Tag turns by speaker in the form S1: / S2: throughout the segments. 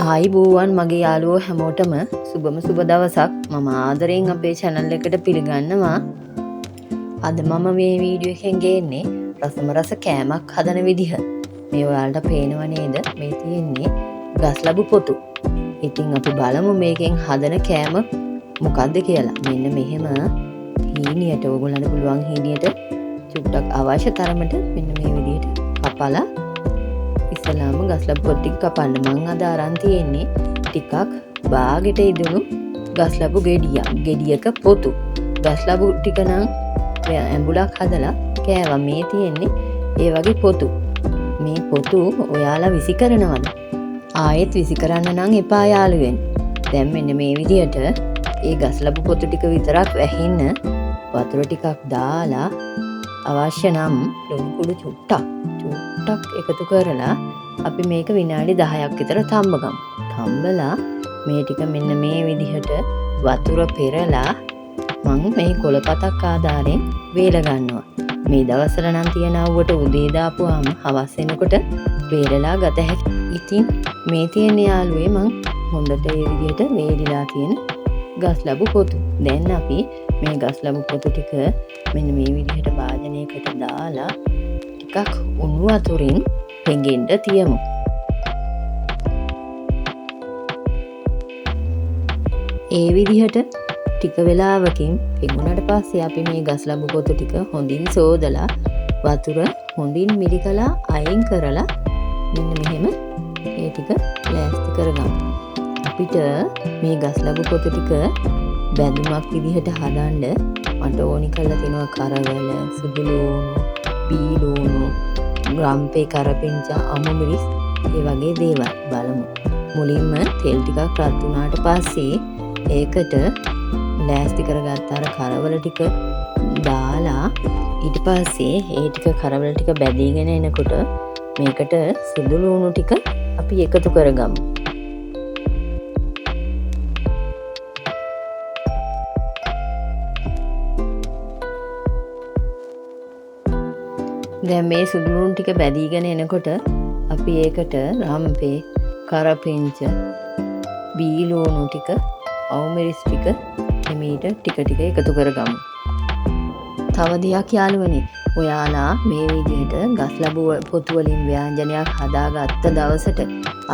S1: ආයිබෝවන් මගේ යාළුවෝ හැමෝටම සුබම සුබ දවසක්. මම ආදරයෙන් අපේ channel එකට පිළිගන්නවා. අද මම මේ වීඩියෝ එකෙන් ගේන්නේ රසම රස කෑමක් හදන විදිහ. මේ ඔයාලට පේනව නේද? මේ තියෙන්නේ ගස් ලැබු පොතු. ඉතින් අපි බලමු මේකෙන් හදන කෑම මොකක්ද කියලා. මෙන්න මෙහෙම හීනියට ඕගොල්ලන්ට පුළුවන් හීනියට චුට්ටක් අවශ්‍ය තරමට මෙන්න මේ විදිහට කපලා ඉස්සලාම ගස් ලැබු පොතු ටික කපන්න. මං අද අරන් තියෙන්නේ ටිකක් බාගෙට ඉදුණු ගස් ලැබු ගෙඩියක පොතු. ගස් ලැබු ටික නම් ඇඹුලක් හදලා කෑවා. මේ තියෙන්නේ ඒ වගේ පොතු. මේ පොතු ඔයාලා විසි කරනවද? ආයෙත් විසි කරන්න නම් එපා යාළුවෙන්. දැන් මෙන්න මේ විදිහට ඒ ගස් ලැබු පොතු ටික විතරක් වැහින්න වතුර ටිකක් දාලා අවශ්‍ය නම් ලුණු කුඩු චුට්ටක් එකතු කරලා අපි මේක විනාඩි 10ක් විතර තම්බගමු. තම්බලා මේ ටික මෙන්න මේ විදිහට වතුර පෙරලා මම මේ කොළපතක් ආධාරයෙන් වේල ගන්නවා. මේ දවස්වල නම් තියන අවුවට උදේ දාපුවාම හවස් වෙනකොට වේලලා ගත හැකියි. ඉතින් මේ තියෙන යාළුවේ මම හොඳට මේ විදිහට වේලිලා තියෙන ගස් ලැබු පොතු. දැන් අපි මේ ගස් ලැබු පොතු ටික මෙන්න මේ විදිහට භාජනයකට දාලා ටිකක් උණු වතුරින් පෙඟෙන්න තියමු. ඒ විදිහට ටික වෙලාවකින් පෙඟුණාට පස්සේ අපි මේ ගස් ලැබු පොතු ටික හොඳින් සෝදලා වතුර හොඳින් මිරිකලා අයින් කරලා මෙන්න මෙහෙම ඒ ටික ලෑස්ති කරගමු. අපිට මේ ගස් ලැබු පොතු ටික බැඳුමක් විදිහට හදන්න මට ඕනි කරලා තිනවා කරවල, සුදු ලුණු, බී ලුණු, රම්පේ කරපිංචා, අමු මිරිස් ඒ වගේ දේවල් බලමු. මුලින්ම තෙල් ටිකක් රත් වුණාට පස්සේ ඒකට ලෑස්ති කරගත්ත අර කරවල ටික දාලා ඊට පස්සේ ඒ ටික කරවල ටික බැදීගෙන එනකොට මේකට සුදු ලුණු ටික අපි එකතු කරගමු. දැන් මේ සුදු ලුණු ටික බැදීගෙන එනකොට අපි ඒකට රම්පේ, කරපිංච, බී ලුණු ටික, අවු මිරිස් ටික එමෙයිට ටික එකතු කරගමු. තව දෙයක් යාළුවනේ, ඔයාලා මේ විදිහට ගස් ලැබු පොතු වලින් ව්‍යංජනයක් හදාගත්ත දවසට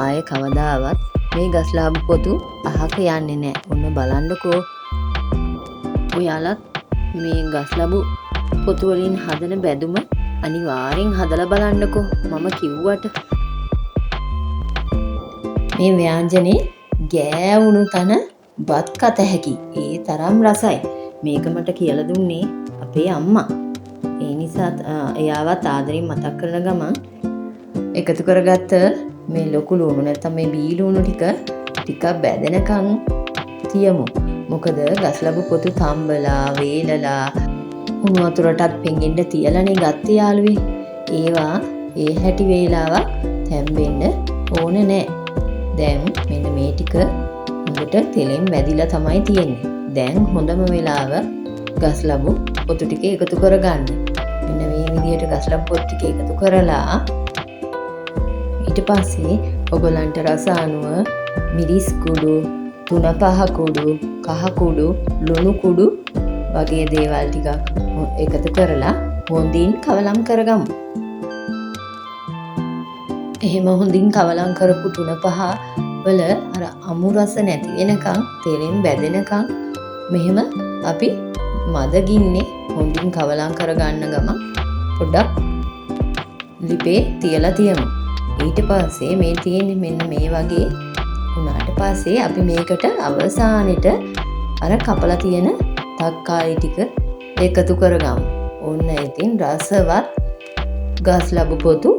S1: ආයේ කවදාවත් මේ ගස් ලැබු පොතු අහක යන්නේ නැහැ. ඔන්න බලන්නකෝ. ඔයාලත් මේ ගස් ලැබු පොතු වලින් හදන බැදුම අනිවාර්යෙන් හදලා බලන්නකෝ. මම කිව්වට මේ ව්‍යංජනේ ගෑවුණු තන බත් කත හැකි. ඒ තරම් රසයි. මේක මට කියලා දුන්නේ අපේ අම්මා. ඒ නිසා එයාවත් ආදරෙන් මතක් කරන ගමන් එකතු කරගත්ත මේ ලොකු ලුණු නැත්නම් මේ බී ලුණු ටික බැදෙනකන් තියමු. මොකද ගස් ලැබු පොතු තම්බලා වේලලා උණු වතුරටත් පෙඟෙන්න තියලානේ ගත්තේ යාළුවේ. ඒවා ඒ හැටි වේලාවක් තැම්බෙන්න ඕන නෑ. දැන් මෙන්න මේ ටික හොඳට තෙලෙන් වැදිලා තමයි තියෙන්නේ. දැන් හොඳම වෙලාව ගස් ලැබු පොතු ටික එකතු කරගන්න. මෙන්න මේ විදිහට ගස් ලැබු පොතු ටික එකතු කරලා ඊට පස්සේ ඔයගලන්ට රස අනුව මිරිස් කුඩු, තුන පහ කුඩු, කහ කුඩු, ලුණු කුඩු වගේ දේවල් ටිකක් එකතු කරලා හොඳින් කවලම් කරගමු. එහෙම හොඳින් කවලම් කරපු තුන පහ වල අර අමු රස නැති වෙනකන් තෙලෙන් බැදෙනකන් මෙහෙම අපි මද ගින්නේ හොඳින් කවලම් කරගන්න ගමන් පොඩ්ඩක් ලිපේ තියලා තියමු. ඊට පස්සේ මේ තියෙන්නේ මෙන්න මේ වගේ වුණාට පස්සේ අපි මේකට අවසානෙට අර කපලා තියෙන තක්කාලි ටික එකතු කරගමු. ඔන්න ඉතින් රසවත් ගස් ලැබු පොතු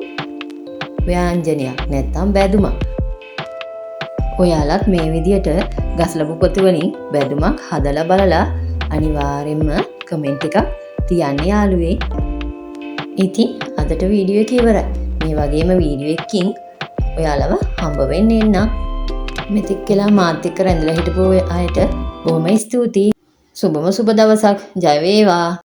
S1: ව්‍යංජනයක් නැත්තම් බැදුමක්. ඔයාලත් මේ විදියට ගස් ලැබු පොතු වලින් බැදුමක් හදලා බලලා අනිවාර්යෙන්ම කමෙන්ට් එකක් තියන්න යාළුවේ. ඉතින් අදට වීඩියෝ එක ඉවරයි. මේ වගේම වීඩියෝ එකකින් ඔයාලව හම්බ වෙන්න එන්න. මෙතෙක් කියලා මාත් එක්ක රැඳිලා හිටපු අයට බොහොම ස්තුතියි. සුබම සුබ දවසක්. ජය වේවා.